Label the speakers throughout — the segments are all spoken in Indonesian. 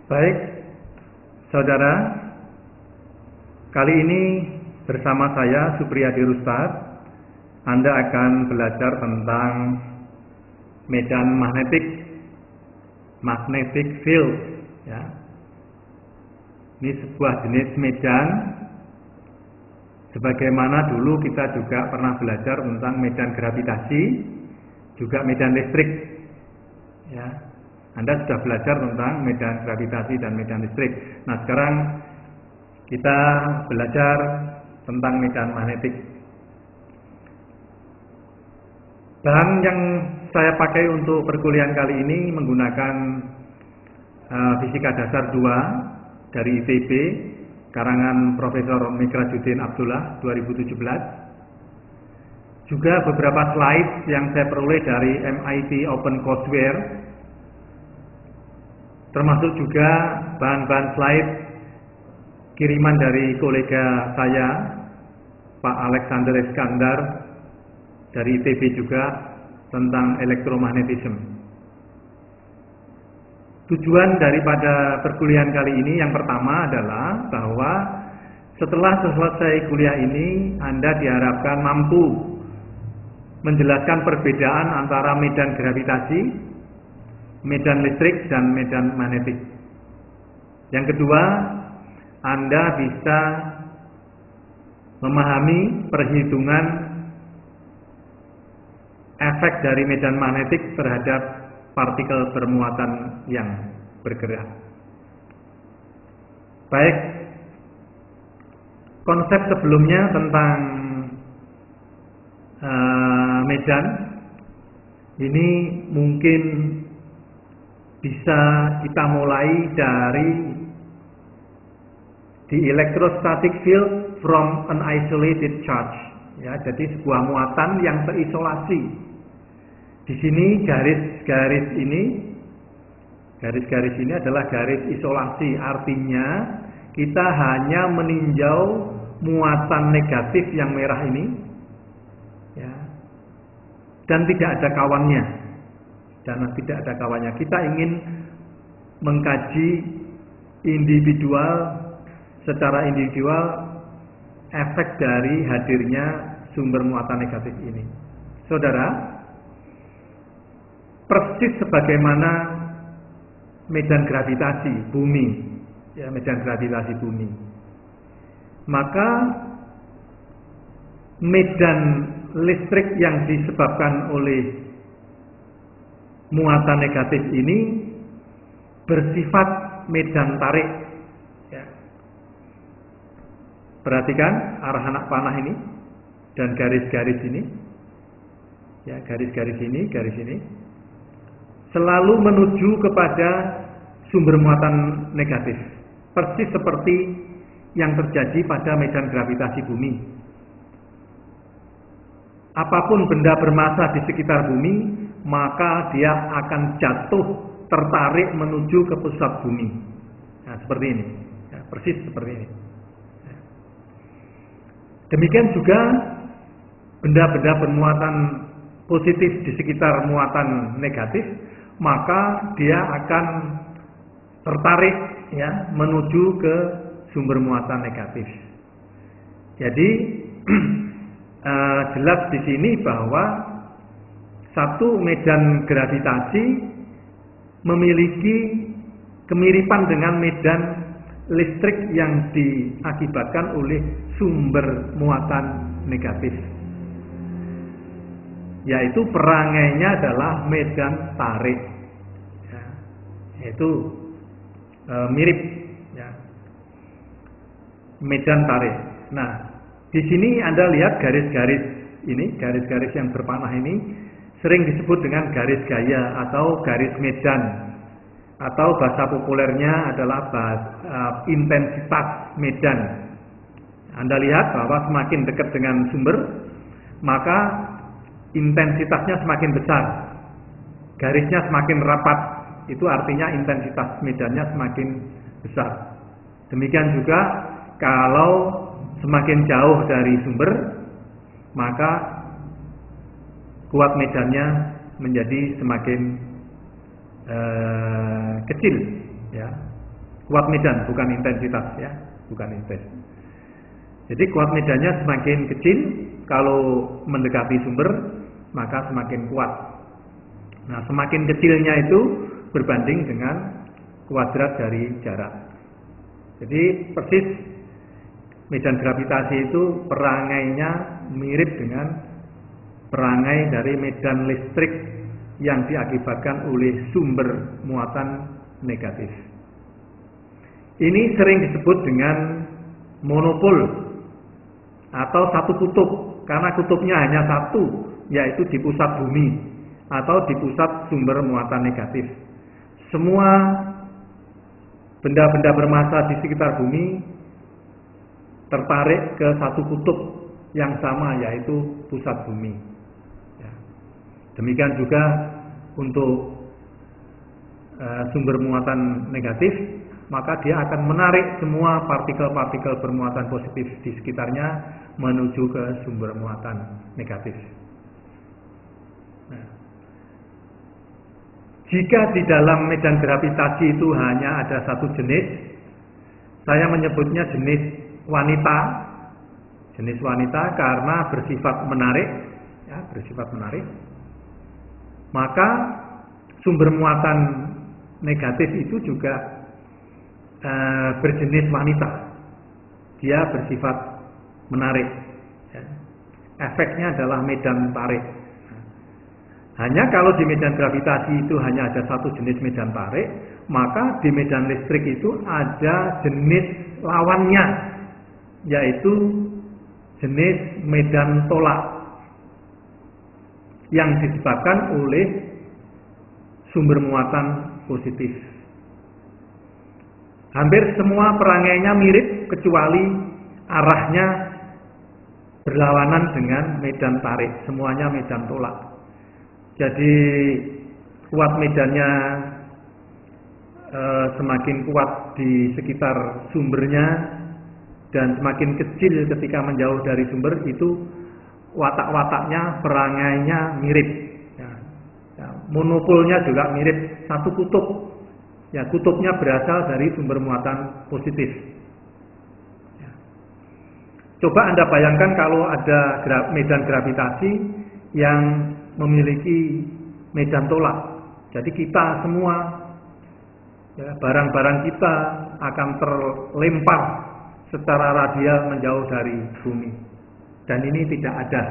Speaker 1: Baik, saudara, kali ini bersama saya Supriyadi Rustad, Anda akan belajar tentang medan magnetic field. Ya. Ini sebuah jenis medan, sebagaimana dulu kita juga pernah belajar tentang medan gravitasi, juga medan listrik. Ya. Anda sudah belajar tentang medan gravitasi dan medan listrik. Nah, sekarang kita belajar tentang medan magnetik. Bahan yang saya pakai untuk perkuliahan kali ini menggunakan Fisika Dasar 2 dari ITB, karangan Profesor Mikrajuddin Abdullah 2017. Juga beberapa slide yang saya peroleh dari MIT OpenCourseware, termasuk juga bahan-bahan slide kiriman dari kolega saya, Pak Alexander Iskandar dari ITB juga, tentang elektromagnetisme. Tujuan daripada perkuliahan kali ini yang pertama adalah bahwa setelah selesai kuliah ini Anda diharapkan mampu menjelaskan perbedaan antara medan gravitasi, medan listrik, dan medan magnetik. Yang kedua, Anda bisa memahami perhitungan efek dari medan magnetik terhadap partikel bermuatan yang bergerak. Baik, konsep sebelumnya tentang medan ini mungkin bisa kita mulai dari the electrostatic field from an isolated charge. Ya, jadi sebuah muatan yang terisolasi. Di sini garis-garis ini adalah garis isolasi. Artinya kita hanya meninjau muatan negatif yang merah ini, ya, dan tidak ada kawannya. Kita ingin mengkaji secara individual efek dari hadirnya sumber muatan negatif ini. Saudara, persis sebagaimana medan gravitasi bumi, ya, medan gravitasi bumi, maka medan listrik yang disebabkan oleh muatan negatif ini bersifat medan tarik. Ya. Perhatikan arah anak panah ini dan garis-garis ini, ya, garis-garis ini, garis ini, selalu menuju kepada sumber muatan negatif, persis seperti yang terjadi pada medan gravitasi bumi. Apapun benda bermassa di sekitar bumi, maka dia akan jatuh tertarik menuju ke pusat bumi. Nah, seperti ini, ya, persis seperti ini. Demikian juga benda-benda bermuatan positif di sekitar muatan negatif, maka dia akan tertarik, ya, menuju ke sumber muatan negatif. Jadi jelas di sini bahwa satu medan gravitasi memiliki kemiripan dengan medan listrik yang diakibatkan oleh sumber muatan negatif, yaitu perangainya adalah medan tarik, ya, yaitu mirip, ya, medan tarik. Nah, di sini Anda lihat garis-garis ini, garis-garis yang berpanah ini sering disebut dengan garis gaya atau garis medan, atau bahasa populernya adalah intensitas medan. Anda lihat bahwa semakin dekat dengan sumber, maka intensitasnya semakin besar, garisnya semakin rapat, itu artinya intensitas medannya semakin besar. Demikian juga kalau semakin jauh dari sumber, maka kuat medannya menjadi semakin kecil, ya. Kuat medan, bukan intensitas ya, bukan intens. Jadi kuat medannya semakin kecil, kalau mendekati sumber maka semakin kuat. Nah, semakin kecilnya itu berbanding dengan kuadrat dari jarak. Jadi persis medan gravitasi itu perangainya mirip dengan perangai dari medan listrik yang diakibatkan oleh sumber muatan negatif. Ini sering disebut dengan monopol atau satu kutub, karena kutubnya hanya satu, yaitu di pusat bumi atau di pusat sumber muatan negatif. Semua benda-benda bermassa di sekitar bumi tertarik ke satu kutub yang sama, yaitu pusat bumi. Ya. Demikian juga untuk sumber muatan negatif, maka dia akan menarik semua partikel-partikel bermuatan positif di sekitarnya menuju ke sumber muatan negatif. Nah, jika di dalam medan gravitasi itu hanya ada satu jenis, saya menyebutnya jenis wanita. Jenis wanita karena bersifat menarik, ya, bersifat menarik. Maka sumber muatan negatif itu juga berjenis wanita, dia bersifat menarik. Ya. Efeknya adalah medan tarik. Hanya kalau di medan gravitasi itu hanya ada satu jenis medan tarik, maka di medan listrik itu ada jenis lawannya, yaitu jenis medan tolak yang disebabkan oleh sumber muatan positif. Hampir semua perangainya mirip kecuali arahnya berlawanan dengan medan tarik. Semuanya medan tolak. Jadi kuat medannya semakin kuat di sekitar sumbernya dan semakin kecil ketika menjauh dari sumber, itu watak-wataknya, perangainya mirip. Monopolnya juga mirip, satu kutub. Ya, kutubnya berasal dari sumber muatan positif. Ya. Coba Anda bayangkan kalau ada medan gravitasi yang memiliki medan tolak. Jadi kita semua, ya, barang-barang kita akan terlempar secara radial menjauh dari bumi. Dan ini tidak ada,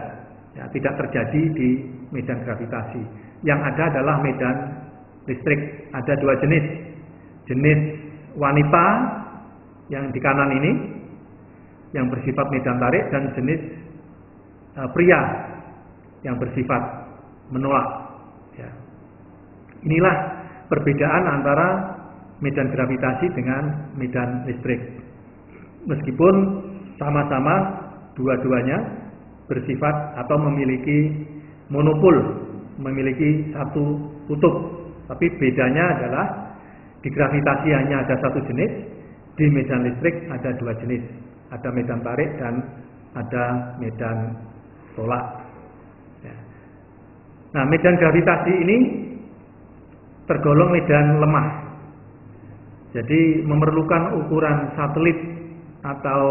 Speaker 1: ya, tidak terjadi di medan gravitasi. Yang ada adalah medan listrik. Ada dua jenis. Jenis wanita yang di kanan ini, yang bersifat medan tarik, dan jenis pria yang bersifat menolak. Ya. Inilah perbedaan antara medan gravitasi dengan medan listrik. Meskipun sama-sama dua-duanya bersifat atau memiliki monopol, memiliki satu kutub, tapi bedanya adalah di gravitasi hanya ada satu jenis, di medan listrik ada dua jenis, ada medan tarik dan ada medan tolak. Ya. Nah, medan gravitasi ini tergolong medan lemah, jadi memerlukan ukuran satelit atau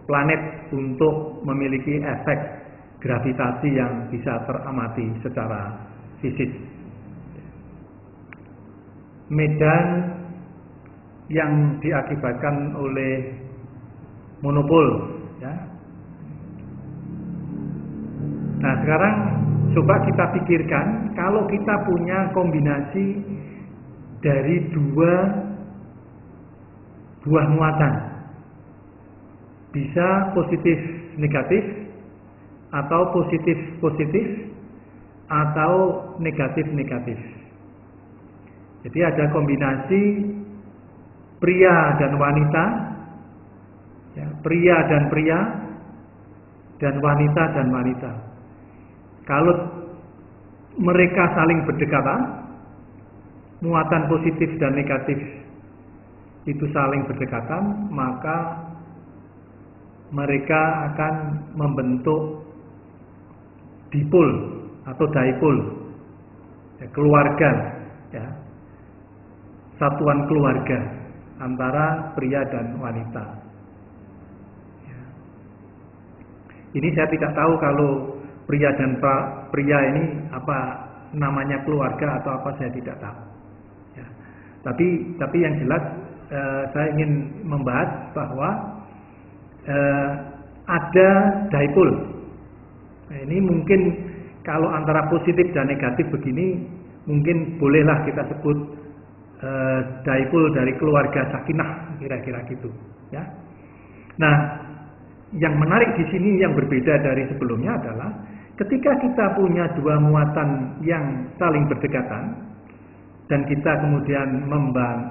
Speaker 1: planet untuk memiliki efek gravitasi yang bisa teramati secara fisik. Medan yang diakibatkan oleh monopol, ya. Nah, sekarang coba kita pikirkan kalau kita punya kombinasi dari dua buah muatan, bisa positif negatif atau positif positif atau negatif negatif. Jadi ada kombinasi pria dan wanita, ya, pria dan pria, dan wanita dan wanita. Kalau mereka saling berdekatan, muatan positif dan negatif itu saling berdekatan, maka mereka akan membentuk dipol atau dipol, ya, keluarga, ya, satuan keluarga. antara pria dan wanita. Ya. Ini saya tidak tahu kalau pria dan pria ini apa namanya keluarga atau apa, saya tidak tahu. Ya. Tapi yang jelas saya ingin membahas bahwa ada dipol. Nah, ini mungkin kalau antara positif dan negatif begini, mungkin bolehlah kita sebut dipol dari keluarga sakinah, kira-kira gitu. Ya. Nah, yang menarik di sini yang berbeda dari sebelumnya adalah ketika kita punya dua muatan yang saling berdekatan dan kita kemudian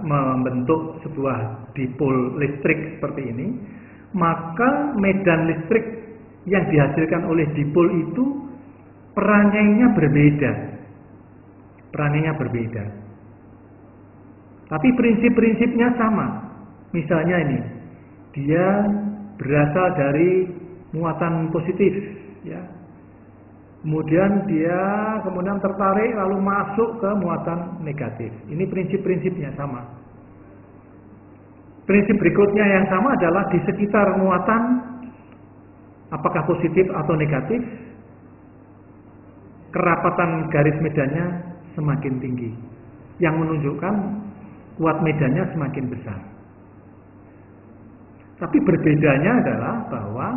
Speaker 1: membentuk sebuah dipol listrik seperti ini, maka medan listrik yang dihasilkan oleh dipol itu perannya berbeda. Perannya berbeda. Tapi prinsip-prinsipnya sama. Misalnya ini, dia berasal dari muatan positif, ya. Kemudian dia tertarik lalu masuk ke muatan negatif. Ini prinsip-prinsipnya sama. Prinsip berikutnya yang sama adalah di sekitar muatan, apakah positif atau negatif, kerapatan garis medannya semakin tinggi, yang menunjukkan kuat medannya semakin besar. Tapi berbedanya adalah bahwa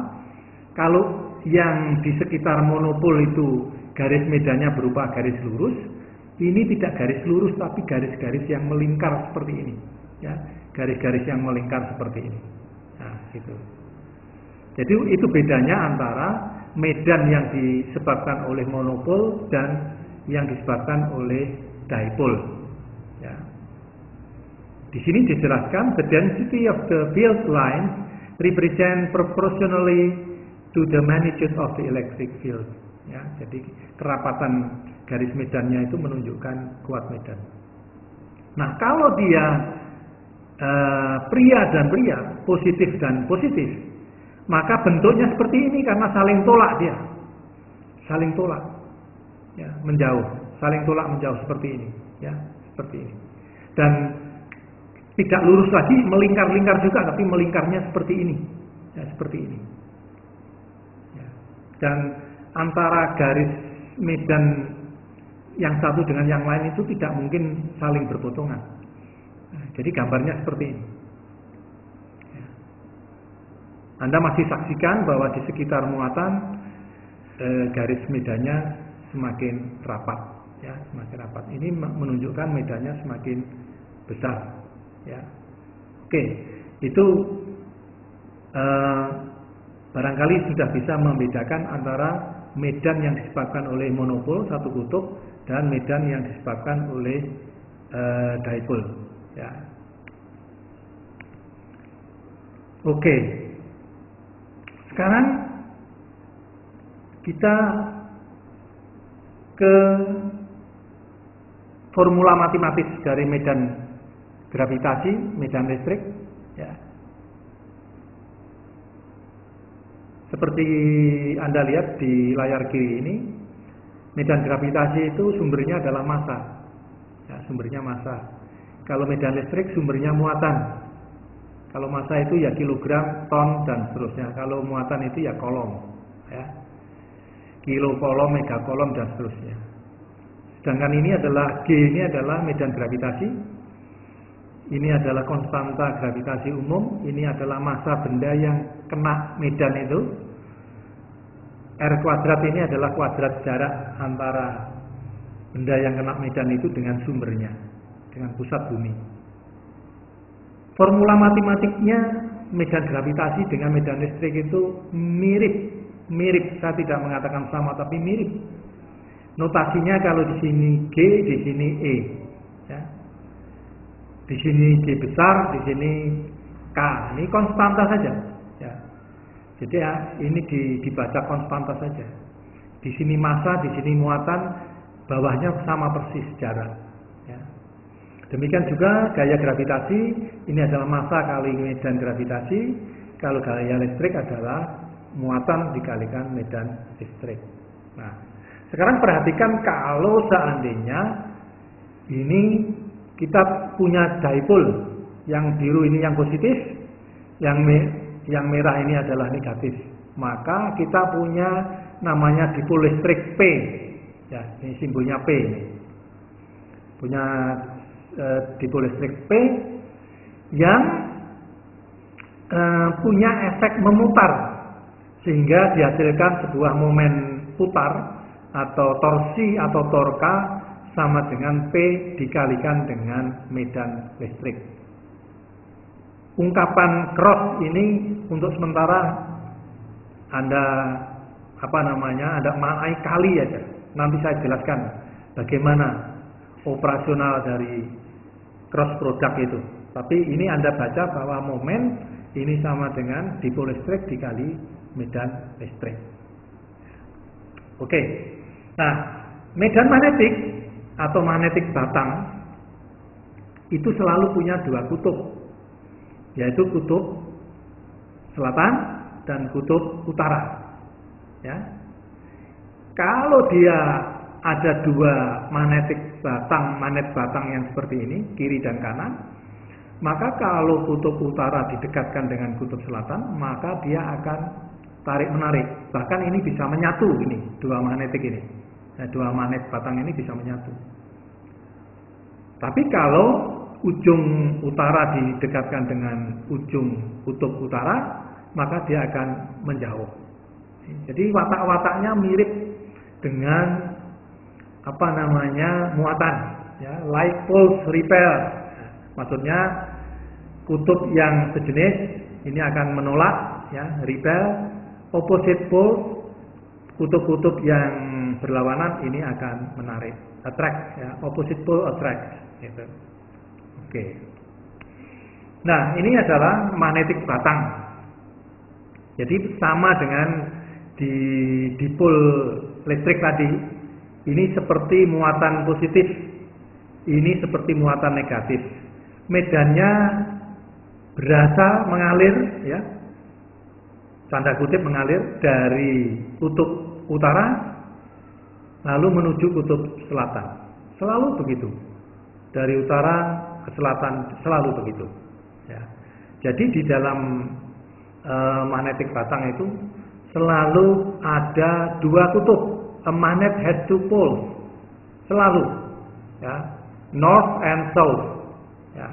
Speaker 1: kalau yang di sekitar monopol itu garis medannya berupa garis lurus, ini tidak garis lurus tapi garis-garis yang melingkar seperti ini, ya, garis-garis yang melingkar seperti ini. Nah, gitu. Jadi itu bedanya antara medan yang disebabkan oleh monopol dan yang disebabkan oleh dipol. Ya. Di sini dijelaskan the density of the field lines represent proportionally to the magnitude of the electric field. Ya, jadi kerapatan garis medannya itu menunjukkan kuat medan. Nah, kalau dia pria dan pria, positif dan positif, maka bentuknya seperti ini karena saling tolak dia, saling tolak, ya, menjauh, saling tolak menjauh seperti ini, ya, seperti ini. Dan tidak lurus lagi, melingkar-lingkar juga, tapi melingkarnya seperti ini, ya, seperti ini. Ya. Dan antara garis medan yang satu dengan yang lain itu tidak mungkin saling berpotongan. Nah, jadi gambarnya seperti ini. Ya. Anda masih saksikan bahwa di sekitar muatan garis medannya semakin rapat, ya, semakin rapat. Ini menunjukkan medannya semakin besar. Ya. Oke, itu barangkali sudah bisa membedakan antara medan yang disebabkan oleh monopol satu kutub dan medan yang disebabkan oleh dipol. Ya. Oke, sekarang kita ke formula matematis dari medan gravitasi, medan listrik, ya. Seperti Anda lihat di layar kiri ini, medan gravitasi itu sumbernya adalah massa, ya, sumbernya massa. Kalau medan listrik sumbernya muatan. Kalau massa itu ya kilogram, ton dan seterusnya. Kalau muatan itu ya kolom, ya, kilo kolom, mega kolom dan seterusnya. Sedangkan ini adalah G, ini adalah medan gravitasi. Ini adalah konstanta gravitasi umum. Ini adalah massa benda yang kena medan itu. R kuadrat ini adalah kuadrat jarak antara benda yang kena medan itu dengan sumbernya, dengan pusat bumi. Formula matematiknya medan gravitasi dengan medan listrik itu mirip. Saya tidak mengatakan sama, tapi mirip. Notasinya kalau di sini G, di sini E, ya. Di sini G besar, di sini K. Ini konstanta saja, ya. Jadi ya, ini dibaca konstanta saja. Di sini massa, di sini muatan, bawahnya sama persis jarak. Ya. Demikian juga gaya gravitasi, ini adalah massa kali medan gravitasi. Kalau gaya listrik adalah muatan dikalikan medan listrik. Nah, sekarang perhatikan kalau seandainya ini kita punya dipol, Yang biru ini yang positif, yang merah ini adalah negatif. Maka kita punya namanya dipol listrik P. Ya, ini simbolnya P ini. Punya dipol listrik P yang punya efek memutar sehingga dihasilkan sebuah momen putar atau torsi atau torka sama dengan P dikalikan dengan medan listrik. Ungkapan cross ini untuk sementara Anda Anda maknai kali aja. Nanti saya jelaskan bagaimana operasional dari cross product itu. Tapi ini Anda baca bahwa momen ini sama dengan dipol listrik dikali medan listrik. Oke. Nah, medan magnetik atau magnetik batang itu selalu punya dua kutub, yaitu kutub selatan dan kutub utara. Ya. Kalau dia ada dua magnet batang yang seperti ini, kiri dan kanan, maka kalau kutub utara didekatkan dengan kutub selatan, maka dia akan tarik-menarik. Bahkan ini bisa menyatu ini, dua magnetik ini. Nah, dua magnet batang ini bisa menyatu. Tapi kalau ujung utara didekatkan dengan ujung kutub utara, maka dia akan menjauh. Jadi watak-wataknya mirip dengan muatan, ya, like poles repel. Maksudnya kutub yang sejenis ini akan menolak, ya, repel. Opposite pole, kutub-kutub yang berlawanan ini akan menarik, attract, ya, opposite pole attract, gitu. Oke. Nah, ini adalah magnetik batang. Jadi sama dengan di dipol listrik tadi, ini seperti muatan positif, ini seperti muatan negatif. Medannya berasal mengalir, ya, tanda kutip mengalir dari kutub utara lalu menuju kutub selatan. Selalu begitu. Dari utara ke selatan selalu begitu. Ya. Jadi di dalam magnetik batang itu selalu ada dua kutub, a magnet has two poles. Selalu, ya, north and south, ya,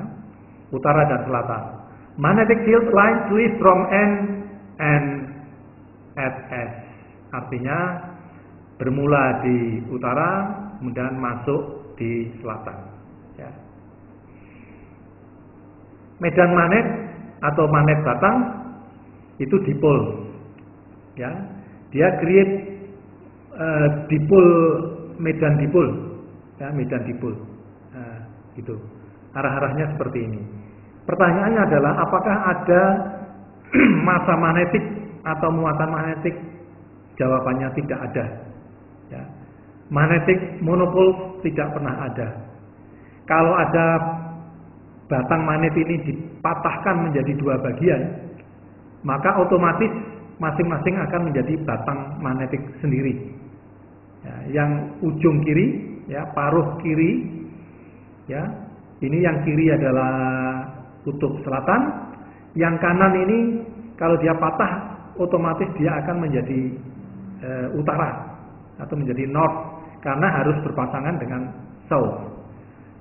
Speaker 1: utara dan selatan. Magnetic field lines lead from N and at S. Artinya bermula di utara kemudian masuk di selatan, ya. Medan magnet atau magnet batang itu dipol, ya. Dia create dipol, medan dipol, ya, medan dipol. Nah, gitu. Arah-arahnya seperti ini. Pertanyaannya adalah apakah ada massa magnetik atau muatan magnetik? Jawabannya tidak ada. Ya. Magnetik monopol tidak pernah ada. Kalau ada batang magnet ini dipatahkan menjadi dua bagian, maka otomatis masing-masing akan menjadi batang magnetik sendiri. Ya, yang ujung kiri, ya, paruh kiri, ya, ini yang kiri adalah kutub selatan, yang kanan ini kalau dia patah otomatis dia akan menjadi utara atau menjadi north karena harus berpasangan dengan south.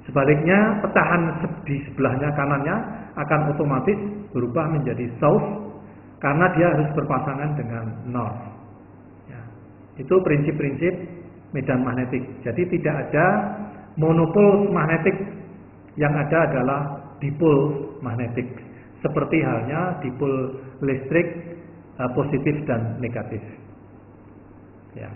Speaker 1: Sebaliknya pecahan di sebelahnya kanannya akan otomatis berubah menjadi south karena dia harus berpasangan dengan north. Ya. Itu prinsip-prinsip medan magnetik. Jadi tidak ada monopol magnetik, yang ada adalah dipol magnetik. Seperti halnya dipol listrik positif dan negatif. Ya.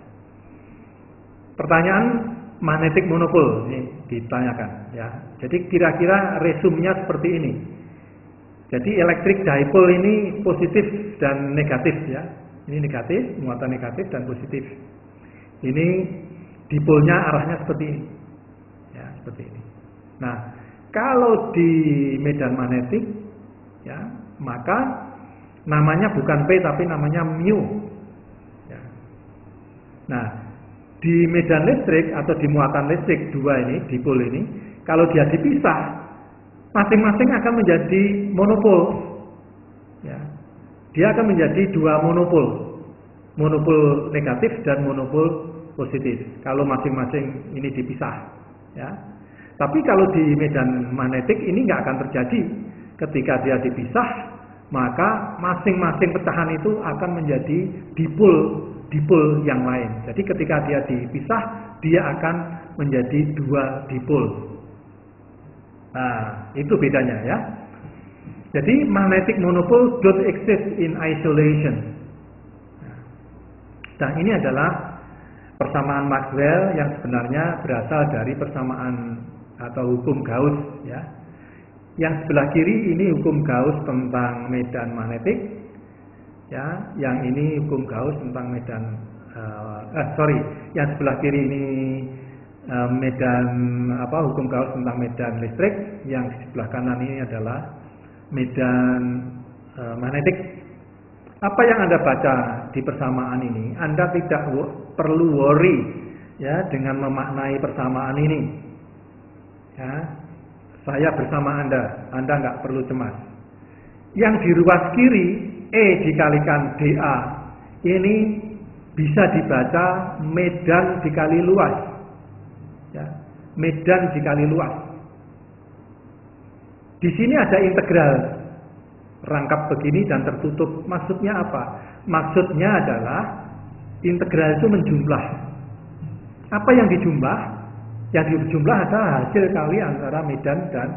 Speaker 1: Pertanyaan magnetik monopol ini ditanyakan, ya. Jadi kira-kira resumnya seperti ini. Jadi elektrik dipole ini positif dan negatif, ya. Ini negatif, muatan negatif dan positif. Ini dipolnya arahnya seperti ini. Ya, seperti ini. Nah, kalau di medan magnetik, ya, maka namanya bukan P tapi namanya mu. Ya. Nah, di medan listrik atau di muatan listrik dua ini, dipol ini, kalau dia dipisah, masing-masing akan menjadi monopol. Ya. Dia akan menjadi dua monopol. Monopol negatif dan monopol positif. Kalau masing-masing ini dipisah. Ya. Tapi kalau di medan magnetik ini nggak akan terjadi. Ketika dia dipisah, maka masing-masing pecahan itu akan menjadi dipol yang lain. Jadi ketika dia dipisah, dia akan menjadi dua dipol. Nah, itu bedanya ya. Jadi magnetic monopole don't exist in isolation. Nah, ini adalah persamaan Maxwell yang sebenarnya berasal dari persamaan atau hukum Gauss ya. Yang sebelah kiri ini hukum Gauss tentang medan magnetik ya, yang ini hukum Gauss tentang medan yang sebelah kiri ini hukum Gauss tentang medan listrik, yang di sebelah kanan ini adalah medan magnetik. Apa yang Anda baca di persamaan ini, Anda tidak perlu worry ya dengan memaknai persamaan ini. Ya, saya bersama Anda nggak perlu cemas. Yang di ruas kiri E dikalikan dA ini bisa dibaca medan dikali luas. Ya, medan dikali luas. Di sini ada integral rangkap begini dan tertutup. Maksudnya apa? Maksudnya adalah integral itu menjumlah. Apa yang dijumlah? Yang dijumlah adalah hasil kali antara medan dan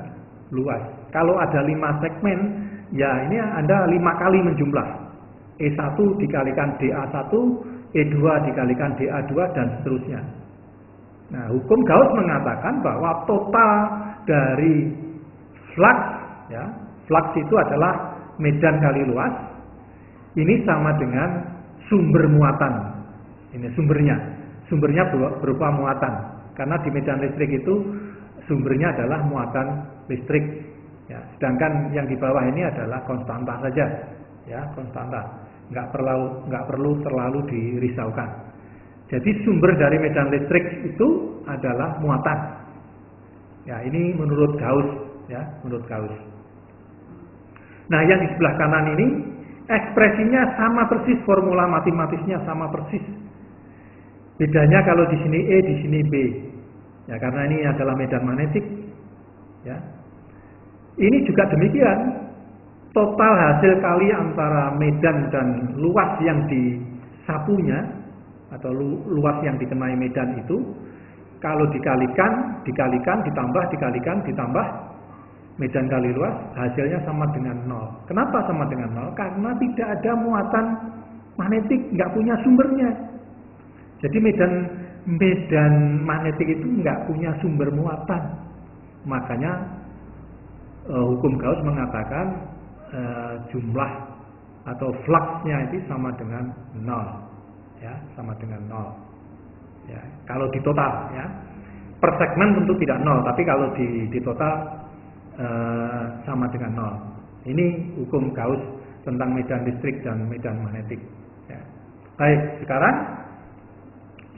Speaker 1: luas. Kalau ada 5 segmen, ya ini Anda 5 kali menjumlah. E1 dikalikan dA1, E2 dikalikan dA2 dan seterusnya. Nah, hukum Gauss mengatakan bahwa total dari flux, ya, flux itu adalah medan kali luas. Ini sama dengan sumber muatan. Ini sumbernya berupa muatan. Karena di medan listrik itu sumbernya adalah muatan listrik. Ya, sedangkan yang di bawah ini adalah konstanta saja, ya, konstanta. Nggak perlu terlalu dirisaukan. Jadi sumber dari medan listrik itu adalah muatan. Ya, ini menurut Gauss, ya, menurut Gauss. Nah, yang di sebelah kanan ini ekspresinya sama persis, formula matematisnya sama persis. Bedanya kalau di sini E, di sini B. Ya, karena ini adalah medan magnetik. Ya. Ini juga demikian. Total hasil kali antara medan dan luas yang disapunya atau luas yang dikenai medan itu, kalau dikalikan, ditambah medan kali luas, hasilnya sama dengan 0. Kenapa sama dengan 0? Karena tidak ada muatan magnetik, nggak punya sumbernya. Jadi medan magnetik itu nggak punya sumber muatan. Makanya hukum Gauss mengatakan jumlah atau fluxnya itu sama dengan 0. Ya, sama dengan 0. Ya, kalau di total, ya, per segmen tentu tidak 0, tapi kalau di total sama dengan 0. Ini hukum Gauss tentang medan listrik dan medan magnetik. Ya. Baik, sekarang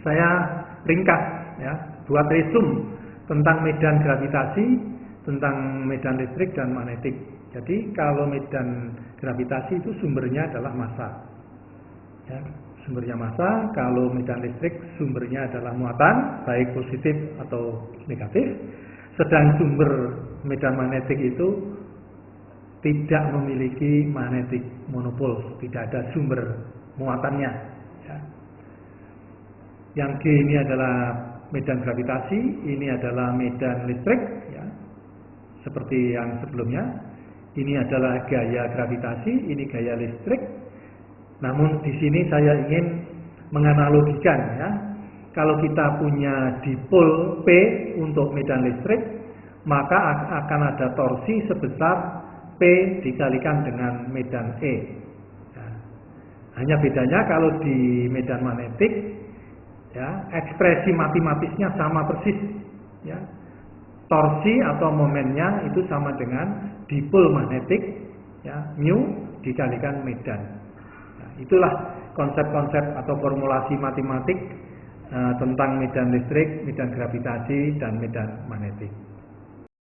Speaker 1: saya ringkas, ya, buat resume tentang medan gravitasi, tentang medan listrik dan magnetik. Jadi kalau medan gravitasi itu sumbernya adalah massa. Ya. Sumbernya massa, kalau medan listrik sumbernya adalah muatan, baik positif atau negatif. Sedang sumber medan magnetik itu tidak memiliki magnetic monopole, tidak ada sumber muatannya. Ya. Yang G ini adalah medan gravitasi, ini adalah medan listrik, ya. Seperti yang sebelumnya. Ini adalah gaya gravitasi, ini gaya listrik. Namun di sini saya ingin menganalogikan, ya. Kalau kita punya dipol P untuk medan listrik, maka akan ada torsi sebesar P dikalikan dengan medan E. Ya. Hanya bedanya kalau di medan magnetik, ya, ekspresi matematisnya sama persis. Ya. Torsi atau momennya itu sama dengan dipol magnetik, ya, mu dikalikan medan. Nah, itulah konsep-konsep atau formulasi matematik tentang medan listrik, medan gravitasi, dan medan magnetik.